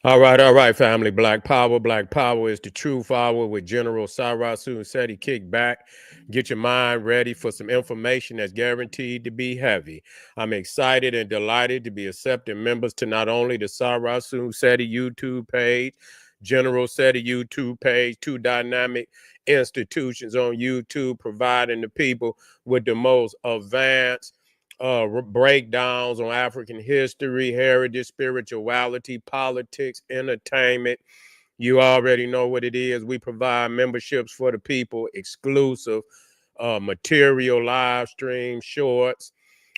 All right, family. Black Power. Black Power is the truth hour with General Sarasu and Seti. Kick back. Get your mind ready for some information that's guaranteed to be heavy. I'm excited and delighted to be accepting members to not only the Sarasu Seti YouTube page, General Seti YouTube page, two dynamic institutions on YouTube providing the people with the most advanced breakdowns on African history, heritage, spirituality, politics, entertainment. You already know what it is. We provide memberships for the people, exclusive material, live stream, shorts.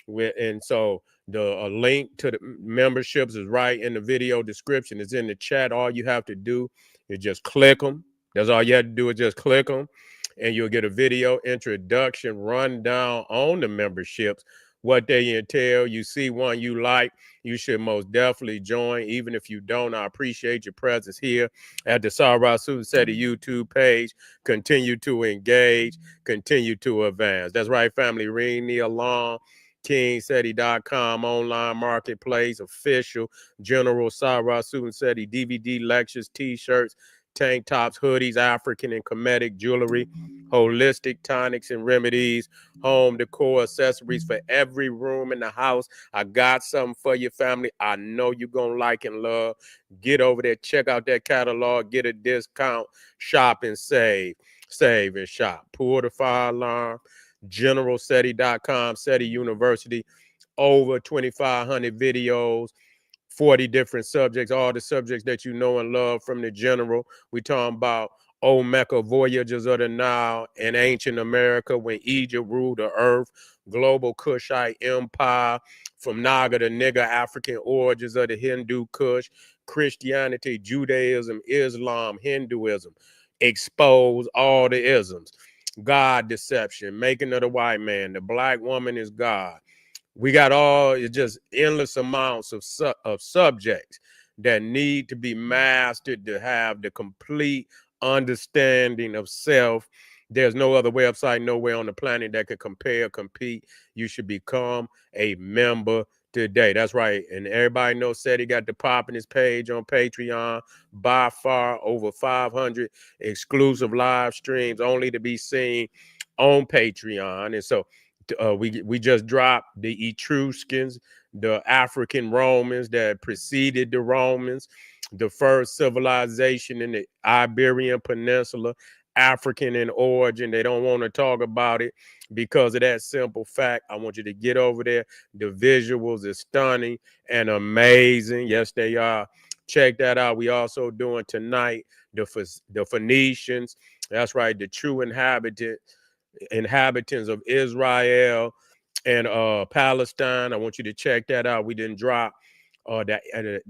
And so the link to the memberships is right in the video description. It's in the chat. All you have to do is just click them. That's all you have to do is just click them, and you'll get a video introduction rundown on the memberships, what they entail. You see one you like, you should most definitely join. Even if you don't, I appreciate your presence here at the Sarasu Seti YouTube page. Continue to engage, continue to advance. That's right, family. Ring the alarm. KingSeti.com online marketplace, official General Sarasu Seti DVD lectures, t-shirts, tank tops, hoodies, African and Kemetic jewelry, holistic tonics and remedies, home decor accessories for every room in the house. I got something for your family. I know you're going to like and love. Get over there, check out that catalog, get a discount, shop and save. Save and shop. Pull the fire alarm. GeneralSeti.com, Seti University, over 2,500 videos, 40 different subjects, all the subjects that you know and love from the general. We talking about old Mecca voyages of the Nile and ancient America when Egypt ruled the earth, global Kushite empire, from Naga to nigger, African origins of the Hindu Kush, Christianity, Judaism, Islam, Hinduism, expose all the isms. God deception, making of the white man, the black woman is God. We got all, it's just endless amounts of subjects that need to be mastered to have the complete understanding of self. There's no other website nowhere on the planet that could compare, compete. You should become a member today. That's right. And everybody knows Seti got the pop in his page on Patreon. By far over 500 exclusive live streams only to be seen on Patreon. And so we just dropped the Etruscans, the African Romans that preceded the Romans, the first civilization in the Iberian Peninsula, African in origin. They don't want to talk about it because of that simple fact. I want you to get over there. The visuals is stunning and amazing. Yes, they are. Check that out. We also doing tonight the Phoenicians. That's right, the true inhabitants of Israel and Palestine. I want you to check that out. We didn't drop the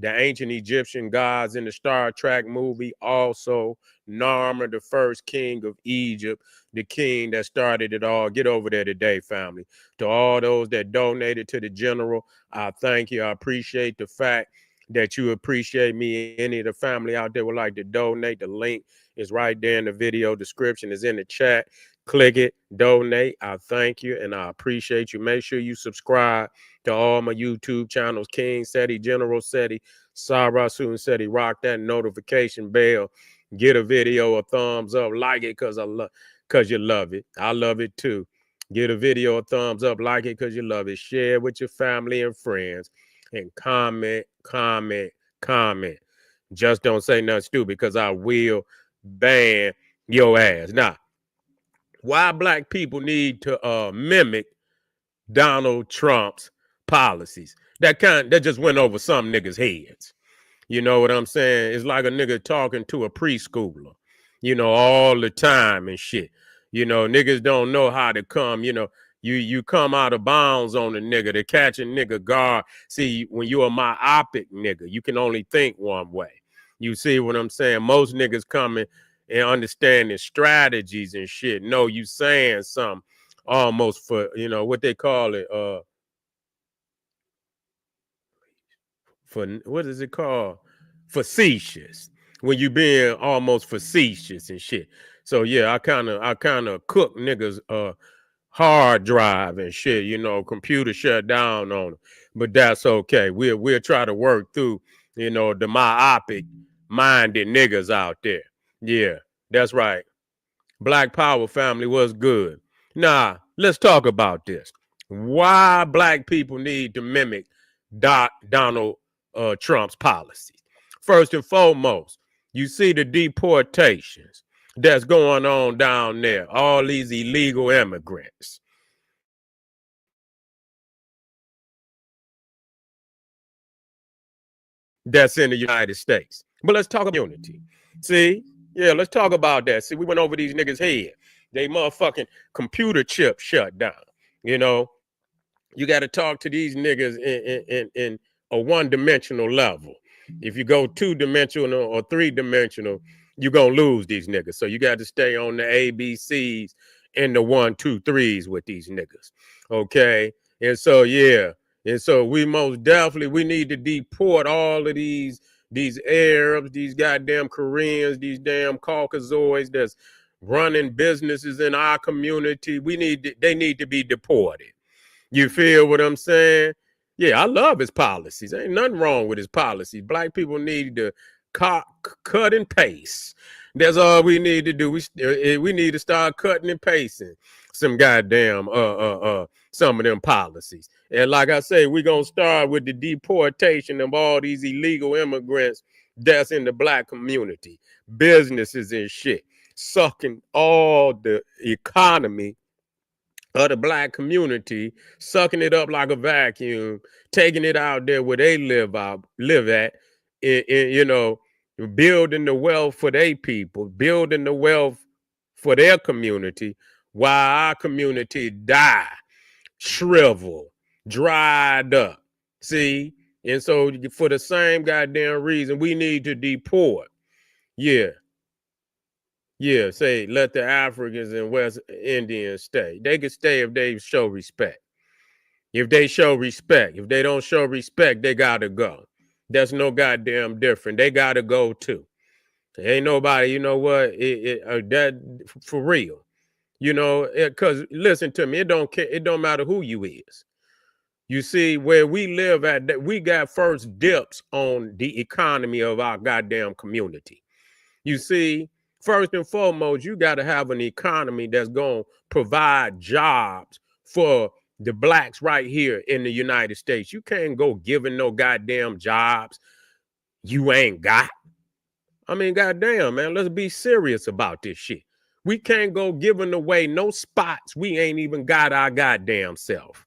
ancient Egyptian gods in the Star Trek movie. Also, Narmer, the first king of Egypt, the king that started it all. Get over there today, family. To all those that donated to the general, I thank you. I appreciate the fact that you appreciate me. Any of the family out there would like to donate. The link is right there in the video description. Is in the chat. Click it, donate. I thank you and I appreciate you. Make sure you subscribe to all my YouTube channels, King Seti, General Seti, Sarasu Seti. Rock that notification bell. Get a video a thumbs up. Like it because you love it. I love it too. Get a video a thumbs up. Like it because you love it. Share with your family and friends. And comment, comment, comment. Just don't say nothing stupid because I will ban your ass. Now, why black people need to mimic Donald Trump's policies. That just went over some niggas' heads. You know what I'm saying? It's like a nigga talking to a preschooler, all the time and shit. Niggas don't know how to come, you come out of bounds on a nigga to catch a nigga guard. See, when you're a myopic nigga, you can only think one way. You see what I'm saying? Most niggas coming and understanding strategies and shit. No, you saying something almost for, what they call it, for what is it called? Facetious. When you being almost facetious and shit. So yeah, I kinda cook niggas hard drive and shit, computer shut down on them. But that's okay. We'll try to work through You know, the myopic minded niggas out there. Yeah, that's right. Black Power family was good. Nah, let's talk about this. Why black people need to mimic Donald Trump's policies. First and foremost, you see the deportations that's going on down there, all these illegal immigrants. That's in the United States. But let's talk about unity. See? Yeah, let's talk about that. See, we went over these niggas' head. They motherfucking computer chip shut down. You know, you got to talk to these niggas in a one-dimensional level. If you go two-dimensional or three-dimensional, you're going to lose these niggas. So you got to stay on the ABCs and the 1, 2, 3s with these niggas. Okay? And so, yeah. And so we most definitely, we need to deport all of these Arabs, these goddamn Koreans, these damn Caucasoids that's running businesses in our community. They need to be deported. You feel what I'm saying? Yeah, I love his policies. Ain't nothing wrong with his policies. Black people need to cut and paste. That's all we need to do. We need to start cutting and pasting some goddamn some of them policies. And like I say, we're gonna start with the deportation of all these illegal immigrants that's in the black community, businesses and shit, sucking all the economy of the black community, sucking it up like a vacuum, taking it out there where they live at, you know, building the wealth for their people, building the wealth for their community, while our community die, shrivel, dried up. See? And so for the same goddamn reason, we need to deport. Yeah. Yeah, say let the Africans and West Indians stay. They can stay if they show respect. If they show respect. If they don't show respect, they gotta go. That's no goddamn different. They gotta go too. Ain't nobody, you know what? That for real. You know, because listen to me, it don't care, it don't matter who you is. You see, where we live at, we got first dips on the economy of our goddamn community. You see, first and foremost, you got to have an economy that's going to provide jobs for the blacks right here in the United States. You can't go giving no goddamn jobs you ain't got. I mean, goddamn, man, let's be serious about this shit. We can't go giving away no spots we ain't even got our goddamn self.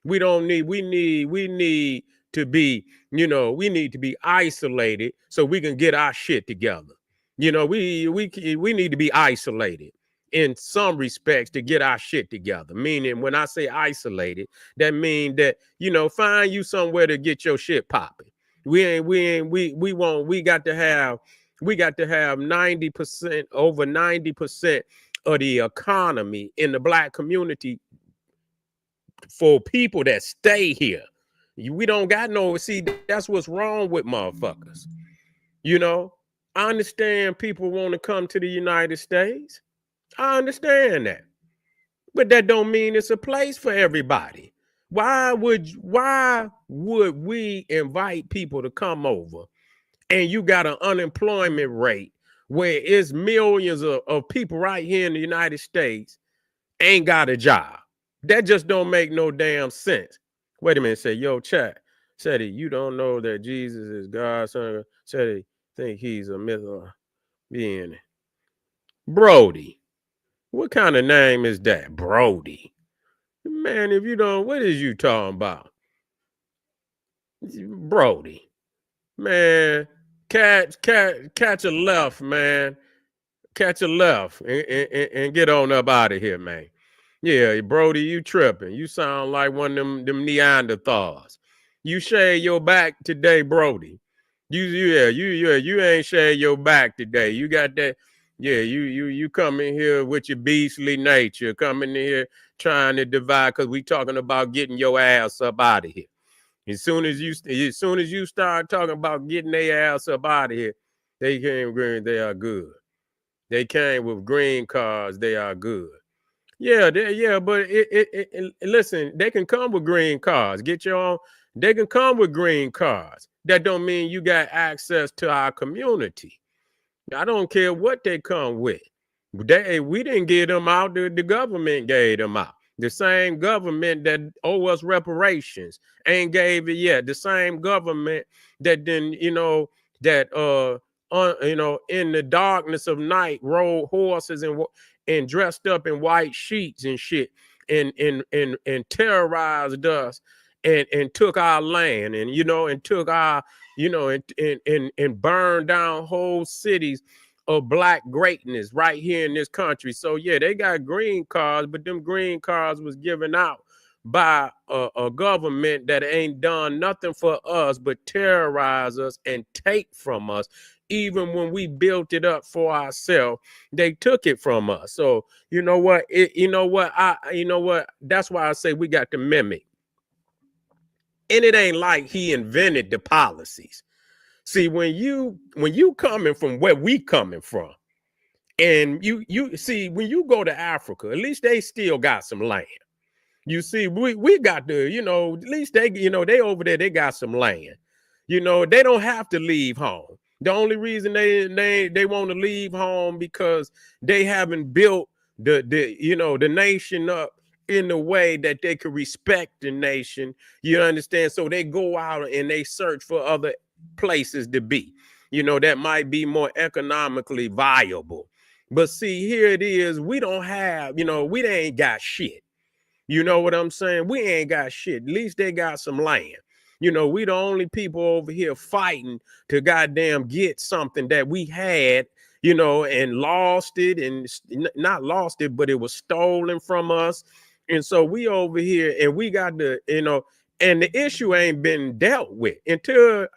We need to be, you know, we need to be isolated so we can get our shit together. You know, we need to be isolated in some respects to get our shit together. Meaning, when I say isolated, that means that, you know, find you somewhere to get your shit popping. We got to have 90%, over 90% of the economy in the black community for people that stay here. We don't got no, see, that's what's wrong with motherfuckers. You know, I understand people want to come to the United States. I understand that. But that don't mean it's a place for everybody. Why would we invite people to come over and you got an unemployment rate where it's millions of people right here in the United States ain't got a job? That just don't make no damn sense. Wait a minute, say, yo, chat. Said he, you don't know that Jesus is God's son. Said he think he's a myth or being. Brody. What kind of name is that? Brody. Man, if you don't, what is you talking about? Brody. Man, catch a left, man. Catch a left and get on up out of here, man. Yeah, Brody, you tripping. You sound like one of them Neanderthals. You shave your back today, Brody. You ain't shave your back today. You got that. Yeah, you come in here with your beastly nature, coming in here trying to divide, because we talking about getting your ass up out of here. As soon as you start talking about getting their ass up out of here, they came green, they are good. They came with green cards, they are good. Yeah, but listen, they can come with green cards. Get your own. They can come with green cards. That don't mean you got access to our community. I don't care what they come with. We didn't give them out. The government gave them out. The same government that owe us reparations ain't gave it yet. The same government that then, that in the darkness of night rode horses and dressed up in white sheets and shit and terrorized us and took our land and took our and burned down whole cities of black greatness right here in this country. So yeah, they got green cards, but them green cards was given out by a government that ain't done nothing for us but terrorize us and take from us. Even when we built it up for ourselves, they took it from us. So you know what? That's why I say we got to mimic. And it ain't like he invented the policies. See, when you coming from where we coming from, and you see when you go to Africa, at least they still got some land. You see, we got the, at least they over there, they got some land. They don't have to leave home. The only reason they want to leave home because they haven't built the nation up in the way that they could respect the nation. You understand? So they go out and they search for other places to be, that might be more economically viable. But see, here it is, we don't have, we ain't got shit. You know what I'm saying? We ain't got shit. At least they got some land. We the only people over here fighting to goddamn get something that we had, and lost it, and not lost it, but it was stolen from us. And so we over here and we got the, and the issue ain't been dealt with until,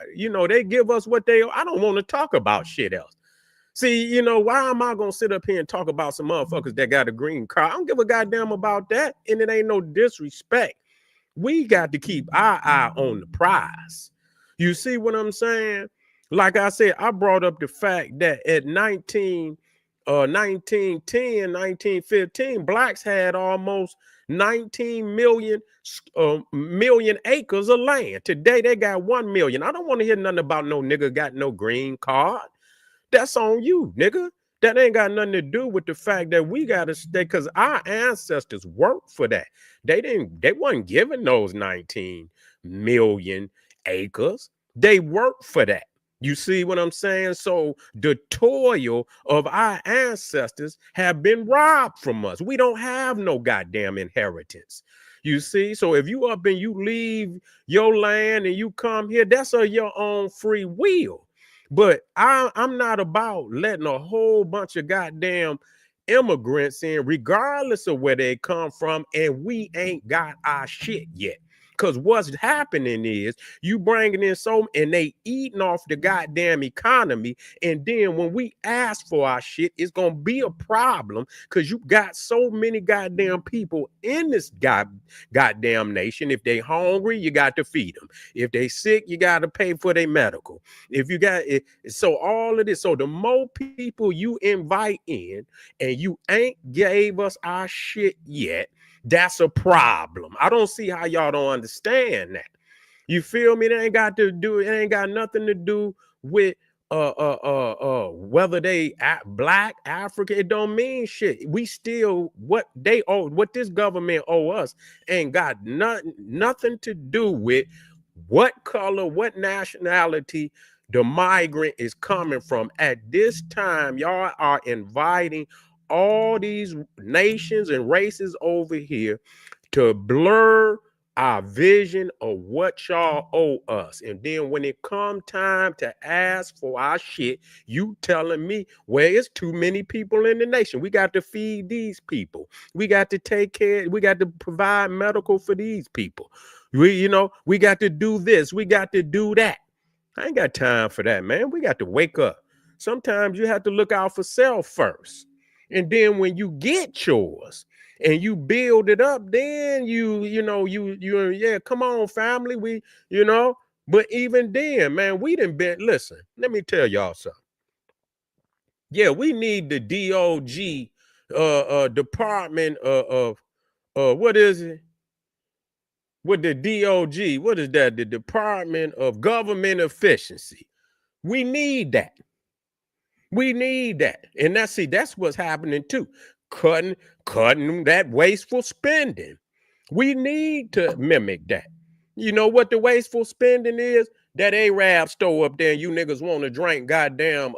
they give us what I don't want to talk about shit else. See, why am I going to sit up here and talk about some motherfuckers that got a green card? I don't give a goddamn about that. And it ain't no disrespect. We got to keep our eye on the prize. You see what I'm saying? Like I said, I brought up the fact that at 1910, 1915, blacks had almost 19 million acres of land. Today, they got 1 million. I don't want to hear nothing about no nigga got no green card. That's on you, nigga. That ain't got nothing to do with the fact that we got to stay, because our ancestors worked for that. They wasn't given those 19 million acres. They worked for that. You see what I'm saying? So the toil of our ancestors have been robbed from us. We don't have no goddamn inheritance. You see? So if you up and you leave your land and you come here, that's of your own free will. But I'm not about letting a whole bunch of goddamn immigrants in, regardless of where they come from, and we ain't got our shit yet. Because what's happening is you bringing in and they eating off the goddamn economy. And then when we ask for our shit, it's going to be a problem because you got so many goddamn people in this goddamn nation. If they hungry, you got to feed them. If they sick, you got to pay for their medical. If you got it, so all of this. So the more people you invite in and you ain't gave us our shit yet, that's a problem. I don't see how y'all don't understand that. You feel me? It ain't got nothing to do with whether they black, African. It don't mean shit. We still what this government owe us ain't got nothing to do with what color, what nationality the migrant is coming from. At this time, y'all are inviting all these nations and races over here to blur our vision of what y'all owe us. And then when it come time to ask for our shit, you telling me, well, it's too many people in the nation. We got to feed these people. We got to take care. We got to provide medical for these people. We got to do this. We got to do that. I ain't got time for that, man. We got to wake up. Sometimes you have to look out for self first. And then when you get yours and you build it up, then yeah, come on, family. But even then, man, we done been, listen, let me tell y'all something. Yeah, we need the DOG Department of what is it? with the DOG. What is that? The Department of Government Efficiency. We need that. We need that. And that's what's happening too. Cutting that wasteful spending. We need to mimic that. You know what the wasteful spending is? That Arab store up there, and you niggas want to drink goddamn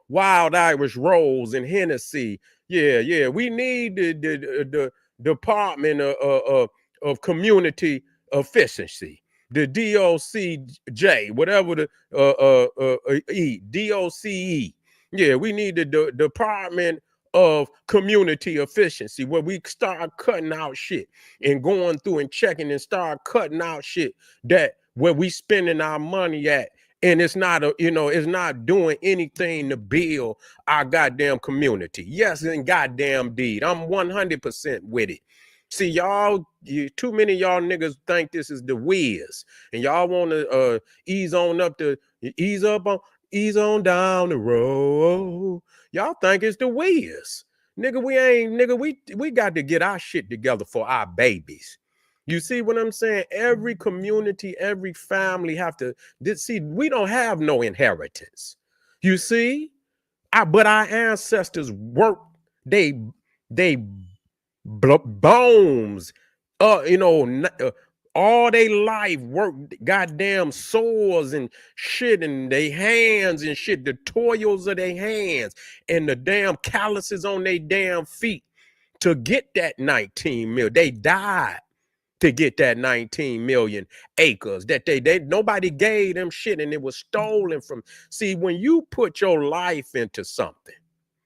wild Irish rolls and Hennessy. Yeah. We need the Department of Community Efficiency, the DOCJ, whatever the DOCE. Yeah, we need the Department of Community Efficiency, where we start cutting out shit and going through and checking and start cutting out shit that where we spending our money at, and it's not it's not doing anything to build our goddamn community. Yes, and goddamn deed, I'm 100% with it. See, y'all, too many of y'all niggas think this is the whiz, and y'all want to ease on down the road. Y'all think it's the whiz. Nigga, we got to get our shit together for our babies. You see what I'm saying? Every community, every family have to see, we don't have no inheritance. You see? But our ancestors worked, they bones, all they life worked, goddamn sores and shit, and they hands and shit, the toils of their hands and the damn calluses on their damn feet to get that 19 million. They died to get that 19 million acres that they nobody gave them shit, and it was stolen from. See, when you put your life into something,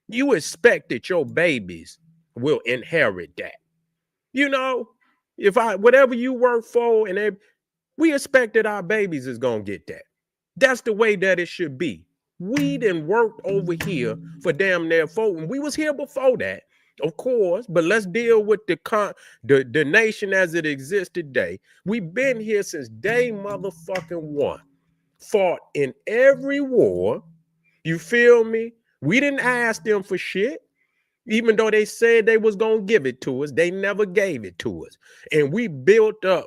you expect that your babies will inherit that. You know, if whatever you work for, and we expect that our babies is gonna get that. That's the way that it should be. We done worked over here for damn near folk, and we was here before that, of course. But let's deal with the nation as it exists today. We've been here since day motherfucking one. Fought in every war. You feel me? We didn't ask them for shit. Even though they said they was going to give it to us, they never gave it to us. And we built up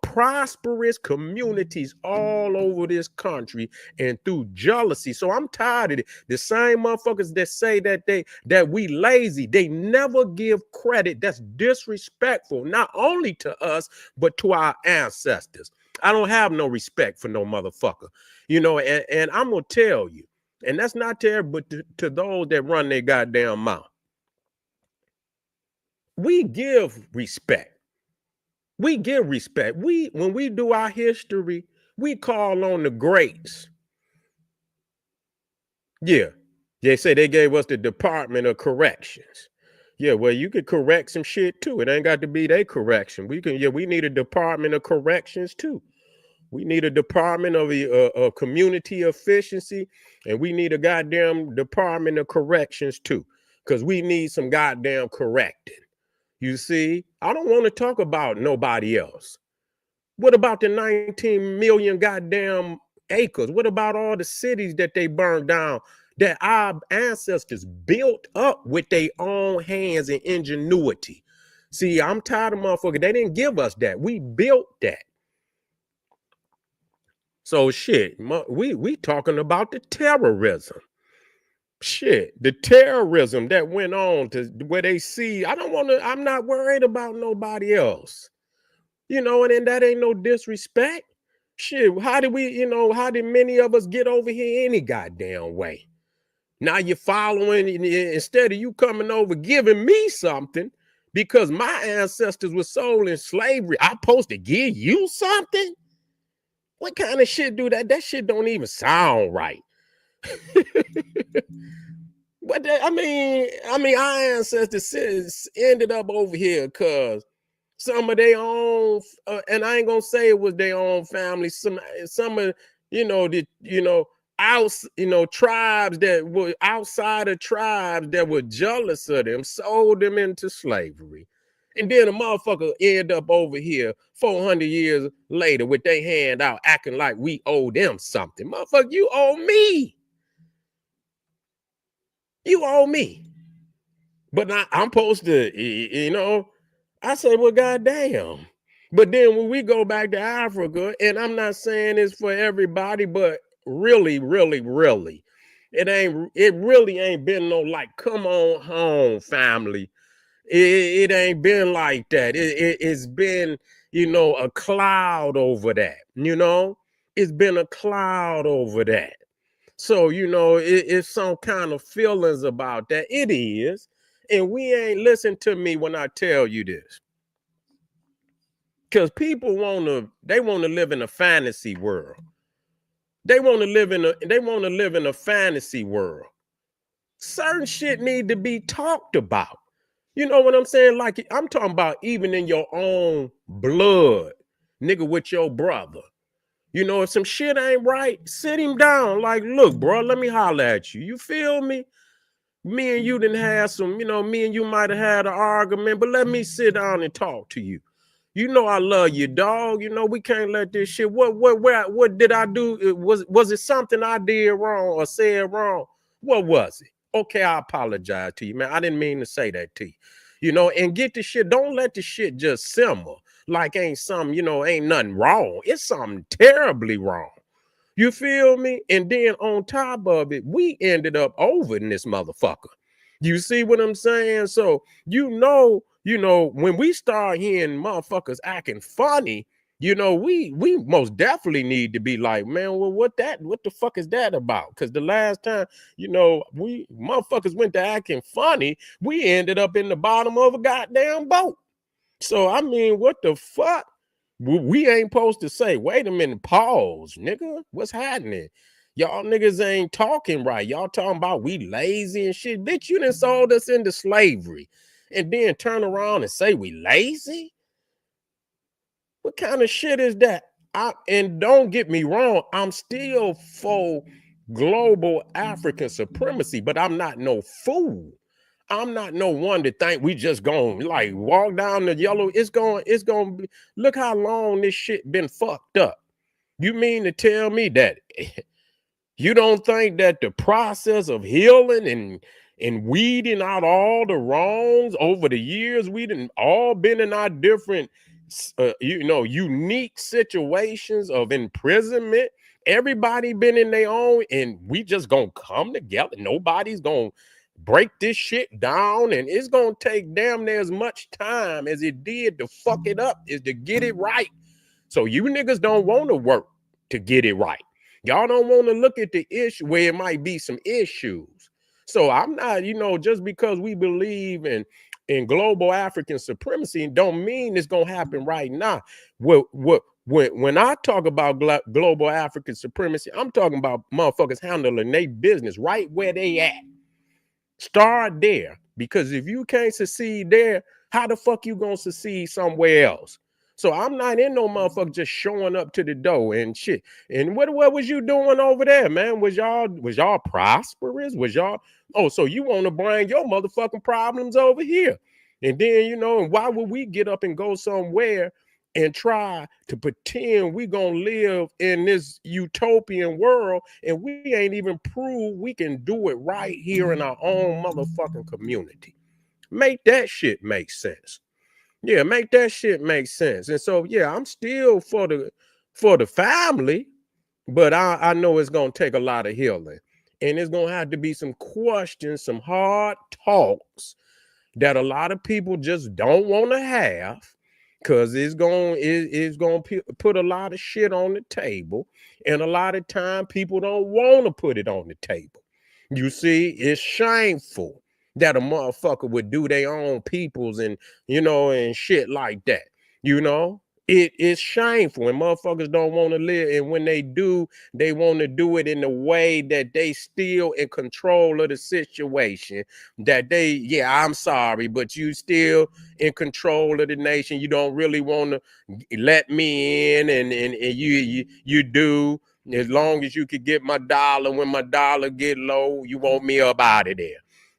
prosperous communities all over this country, and through jealousy. So I'm tired of it. The same motherfuckers that say that we lazy, they never give credit. That's disrespectful, not only to us, but to our ancestors. I don't have no respect for no motherfucker, and I'm going to tell you, and that's not to everybody, but to those that run their goddamn mouth. We give respect. We give respect. When we do our history, we call on the greats. Yeah. They say they gave us the Department of Corrections. Yeah, well, you could correct some shit too. It ain't got to be their correction. We need a Department of Corrections too. We need a Department of Community Efficiency, and we need a goddamn Department of Corrections too, because we need some goddamn correcting. You see, I don't want to talk about nobody else. What about the 19 million goddamn acres? What about all the cities that they burned down that our ancestors built up with their own hands and ingenuity? See, I'm tired of motherfuckers. They didn't give us that. We built that. So shit, we talking about the terrorism. Shit, the terrorism that went on to where they see, I'm not worried about nobody else. And then that ain't no disrespect. Shit, how did many of us get over here any goddamn way? Now you're following, instead of you coming over giving me something because my ancestors were sold in slavery, I'm supposed to give you something? What kind of shit do that? That shit don't even sound right. But our ancestors ended up over here because some of their own, and I ain't gonna say it was their own family. Some of tribes that were outside of tribes that were jealous of them sold them into slavery. And then a motherfucker end up over here 400 years later with their hand out acting like we owe them something. Motherfucker, you owe me. You owe me. But I'm supposed to, I say, well, goddamn. But then when we go back to Africa, and I'm not saying it's for everybody, but really, really, really, it really ain't been no like, come on home, family. It ain't been like that. It's been, a cloud over that, It's been a cloud over that. So, it's some kind of feelings about that. It is. And we ain't listen to me when I tell you this. Because people they want to live in a fantasy world. They want to live in a fantasy world. Certain shit need to be talked about. You know what I'm saying? Like, I'm talking about even in your own blood, nigga, with your brother. If some shit ain't right, sit him down. Like, look, bro, let me holler at you. You feel me? Me and you didn't have some, me and you might have had an argument, but let me sit down and talk to you. I love you, dog. We can't let this shit. What did I do? Was it something I did wrong or said wrong? What was it? Okay, I apologize to you, man. I didn't mean to say that to you. And get the shit. Don't let the shit just simmer like ain't something, ain't nothing wrong. It's something terribly wrong. You feel me? And then on top of it, we ended up over in this motherfucker. You see what I'm saying? So, when we start hearing motherfuckers acting funny, we most definitely need to be like, man, well, what the fuck is that about? Because the last time, we motherfuckers went to acting funny, we ended up in the bottom of a goddamn boat. So, I mean, what the fuck? We ain't supposed to say, wait a minute, pause, nigga. What's happening? Y'all niggas ain't talking right. Y'all talking about we lazy and shit. Bitch, you done sold us into slavery. And then turn around and say we lazy? What kind of shit is that? And don't get me wrong, I'm still for global African supremacy, but I'm not no fool. I'm not no one to think we just gonna like walk down the yellow. It's gonna be, look how long this shit been fucked up. You mean to tell me that you don't think that the process of healing and weeding out all the wrongs over the years, we done all been in our different unique situations of imprisonment. Everybody been in their own, and we just gonna come together. Nobody's gonna break this shit down, and it's gonna take damn near as much time as it did to fuck it up is to get it right. So you niggas don't want to work to get it right. Y'all don't want to look at the issue where it might be some issues. So I'm not, just because we believe in global African supremacy don't mean it's gonna happen right now. When I talk about global African supremacy, I'm talking about motherfuckers handling their business right where they at. Start there, because if you can't succeed there, how the fuck you gonna succeed somewhere else? So I'm not in no motherfucker just showing up to the door and shit. And what was you doing over there, man? Was y'all prosperous? So you want to bring your motherfucking problems over here? And then, and why would we get up and go somewhere and try to pretend we gonna live in this utopian world, and we ain't even prove we can do it right here in our own motherfucking community? Make that shit make sense. Yeah, make that shit make sense. And so, yeah, I'm still for the family, but I know it's gonna take a lot of healing, and it's gonna have to be some questions, some hard talks that a lot of people just don't want to have, because it's going to put a lot of shit on the table, and a lot of time people don't want to put it on the table. You see, it's shameful that a motherfucker would do their own peoples and and shit like that. It is shameful, and motherfuckers don't want to live. And when they do, they want to do it in a way that they still in control of the situation. I'm sorry, but you still in control of the nation. You don't really want to let me in, and you do. As long as you could get my dollar, when my dollar get low, you want me up out of there.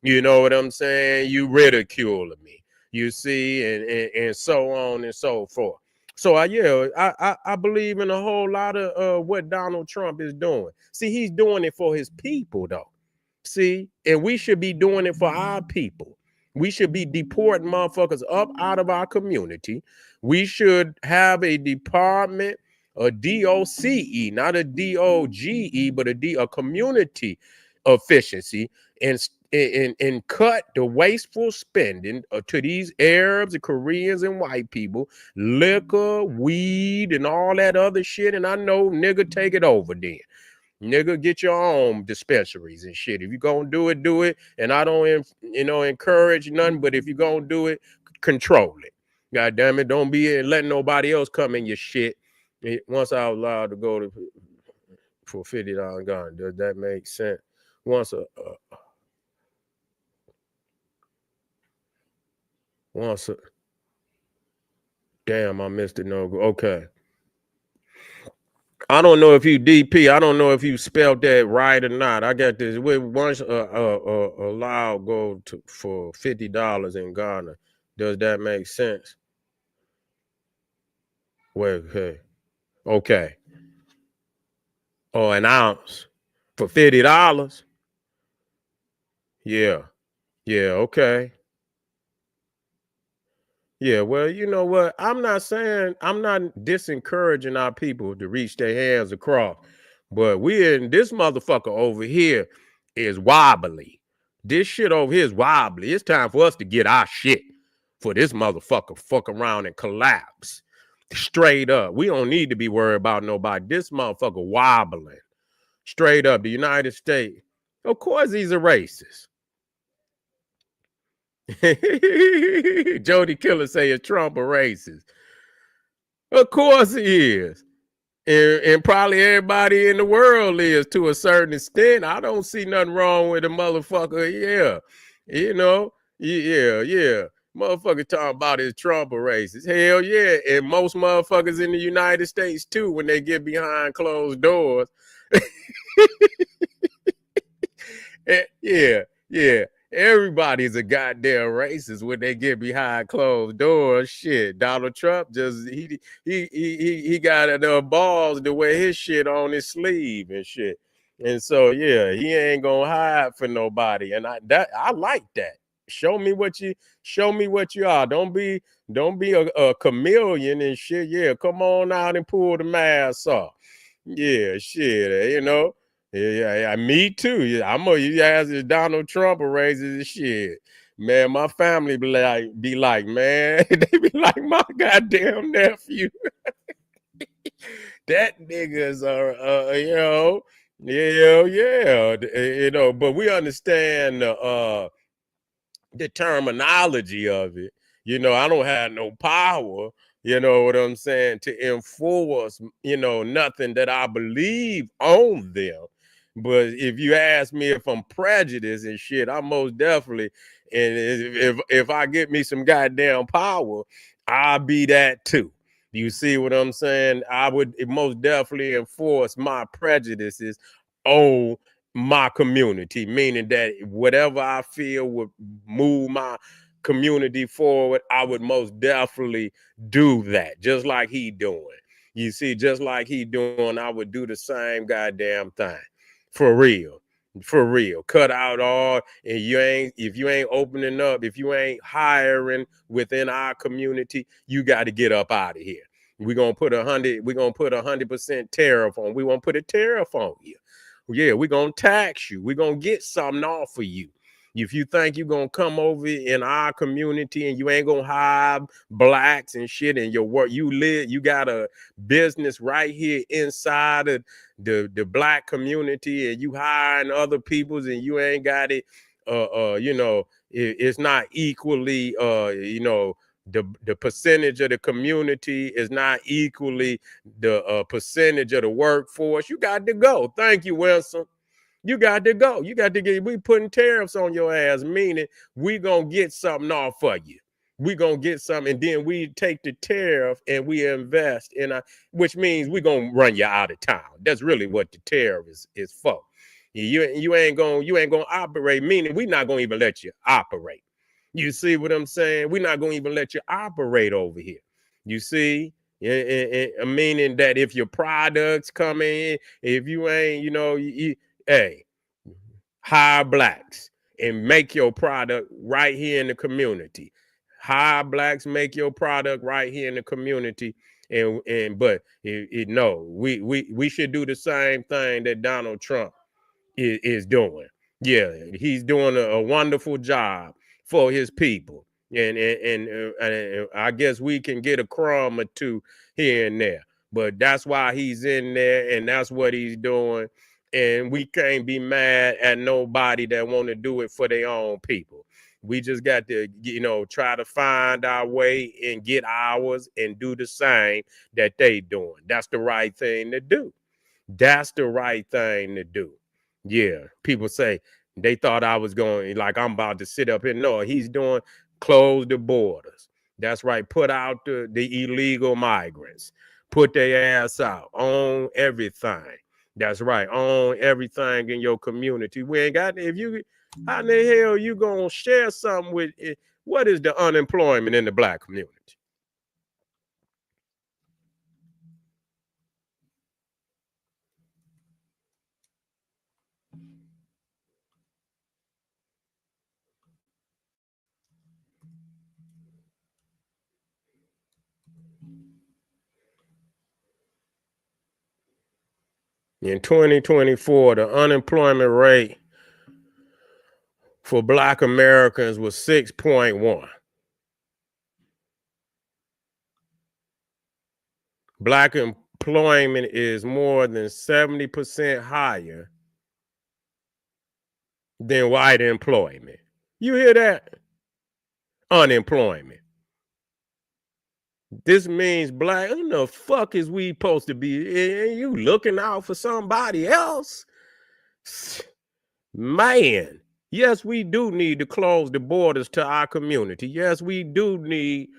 You know what I'm saying? You ridiculing me. You see, and so on and so forth. So I believe in a whole lot of what Donald Trump is doing. See, he's doing it for his people, though. See, and we should be doing it for our people. We should be deporting motherfuckers up out of our community. We should have a department, a DOCE, not a DOGE, but a community efficiency, and cut the wasteful spending to these Arabs and Koreans and white people, liquor, weed, and all that other shit. And I know, nigga, take it over then. Nigga, get your own dispensaries and shit. If you gonna do it, do it. And I don't, encourage nothing. But if you gonna do it, control it. God damn it, don't be letting nobody else come in your shit. Once I was allowed to go to for $50 gun, does that make sense? Once a damn, I missed it. No, okay. I don't know if you DP. I don't know if you spelled that right or not. I got this. We once allowed go for $50 in Ghana. Does that make sense? Wait, okay. Oh, an ounce for $50. Yeah, okay. Yeah, well, you know what? I'm not disencouraging our people to reach their hands across, but we in this motherfucker over here is wobbly. This shit over here is wobbly. It's time for us to get our shit for this motherfucker fuck around and collapse. Straight up. We don't need to be worried about nobody. This motherfucker wobbling. Straight up. The United States. Of course he's a racist. Jody Killer say is Trump a racist. Of course he is. And probably everybody in the world is to a certain extent. I don't see nothing wrong with a motherfucker. Yeah. Yeah. Motherfucker talking about is Trump a racist. Hell yeah. And most motherfuckers in the United States too, when they get behind closed doors. Yeah. Everybody's a goddamn racist when they get behind closed doors. Shit, Donald Trump just he got enough balls to wear his shit on his sleeve and shit. And so yeah, he ain't gonna hide for nobody. And I like that. Show me what you are. Don't be a chameleon and shit. Yeah, come on out and pull the mask off. Yeah, shit, Yeah, me too. Yeah, you ask if Donald Trump raises his shit. Man, my family be like, man, they be like my goddamn nephew. That nigga's but we understand the terminology of it. I don't have no power, you know what I'm saying, to enforce, nothing that I believe on them. But if you ask me if I'm prejudiced and shit, I most definitely, and if I get me some goddamn power, I'll be that too. You see what I'm saying? I would most definitely enforce my prejudices on my community, meaning that whatever I feel would move my community forward, I would most definitely do that, just like he doing. You see, just like he doing, I would do the same goddamn thing. For real. For real. Cut out all, and if you ain't opening up, if you ain't hiring within our community, you got to get up out of here. We're gonna put 100% tariff on. We won't put a tariff on you. Yeah, we're gonna tax you. We're gonna get something off of you. If you think you're gonna come over in our community and you ain't gonna hire blacks and shit and your work, you got a business right here inside of the black community and you hiring other peoples and you ain't got it, it's not equally, the percentage of the community is not equally the percentage of the workforce. You got to go. Thank you, Wilson. You got to go. You got to we putting tariffs on your ass, meaning we gonna get something off for you. We gonna get something, and then we take the tariff and we invest in which means we gonna run you out of town. That's really what the tariff is for. You ain't gonna operate, meaning we not gonna even let you operate. You see what I'm saying? We're not gonna even let you operate over here. You see? Meaning that if your products come in, if you ain't, hey, hire blacks. and make your product right here in the community. How blacks make your product right here in the community. But no, we should do the same thing that Donald Trump is doing. Yeah, he's doing a wonderful job for his people, and I guess we can get a crumb or two here and there, but that's why he's in there, and that's what he's doing, and we can't be mad at nobody that want to do it for their own people. We just got to, try to find our way and get ours and do the same that they doing. That's the right thing to do. That's the right thing to do. Yeah, people say they thought I was going, like I'm about to sit up here. No, he's doing close the borders. That's right. Put out the illegal migrants. Put their ass out on everything. That's right. On everything in your community. We ain't got, if you, how in the hell you gonna share something with it? What is the unemployment in the black community? In 2024, the unemployment rate for Black Americans was 6.1. Black employment is more than 70% higher than white employment. You hear that? Unemployment. This means black, who the fuck is we supposed to be? And you looking out for somebody else? Man, yes, we do need to close the borders to our community. Yes, we do need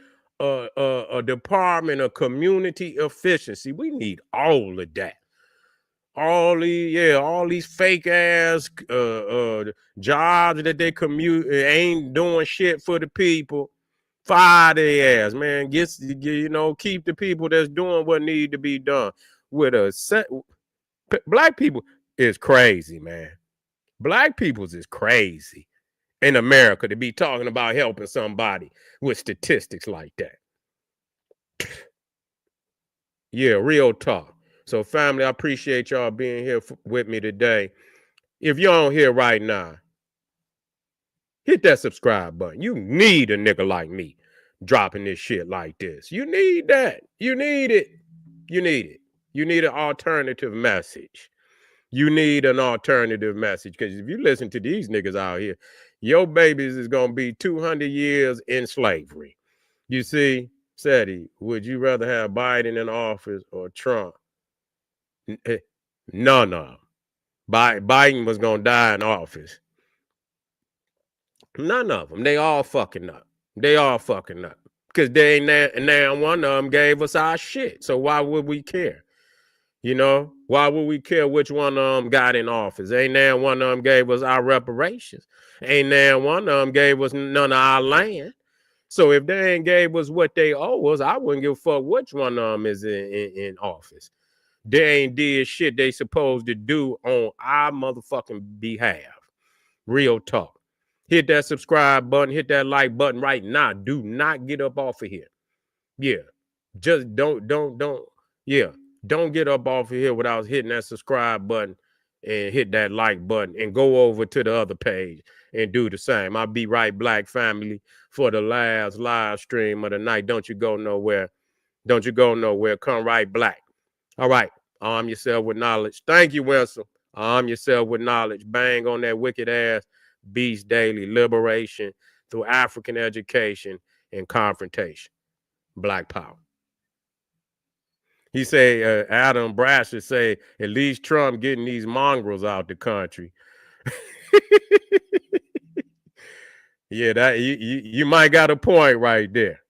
a department of community efficiency. We need all of that. All these fake ass jobs that they commute ain't doing shit for the people. Fire their ass, man. Keep the people that's doing what need to be done. Black people is crazy, man. Black people's is crazy in America to be talking about helping somebody with statistics like that. Yeah, real talk. So, family, I appreciate y'all being here with me today. If you're on here right now, hit that subscribe button. You need a nigga like me dropping this shit like this. You need that. You need it. You need it. You need an alternative message. You need an alternative message, because if you listen to these niggas out here, your babies is going to be 200 years in slavery. You see, Seti, would you rather have Biden in office or Trump? None of them. Biden was going to die in office. None of them. They all fucking up. They all fucking up. Because they ain't now one of them gave us our shit. So why would we care? Why would we care which one of them got in office? Ain't now one of them gave us our reparations. Ain't now one of them gave us none of our land. So if they ain't gave us what they owe us, I wouldn't give a fuck which one of them is in office. They ain't did shit they supposed to do on our motherfucking behalf. Real talk. Hit that subscribe button. Hit that like button right now. Do not get up off of here. Yeah. Just don't. Yeah. Don't get up off of here without hitting that subscribe button and hit that like button and go over to the other page and do the same. I'll be right, Black family, for the last live stream of the night. Don't you go nowhere. Don't you go nowhere. Come right, Black. All right. Arm yourself with knowledge. Thank you, Winston. Arm yourself with knowledge. Bang on that wicked ass beast daily. Liberation through African education and confrontation. Black power. He say, Adam Brasher say, at least Trump getting these mongrels out the country. Yeah, that you might got a point right there.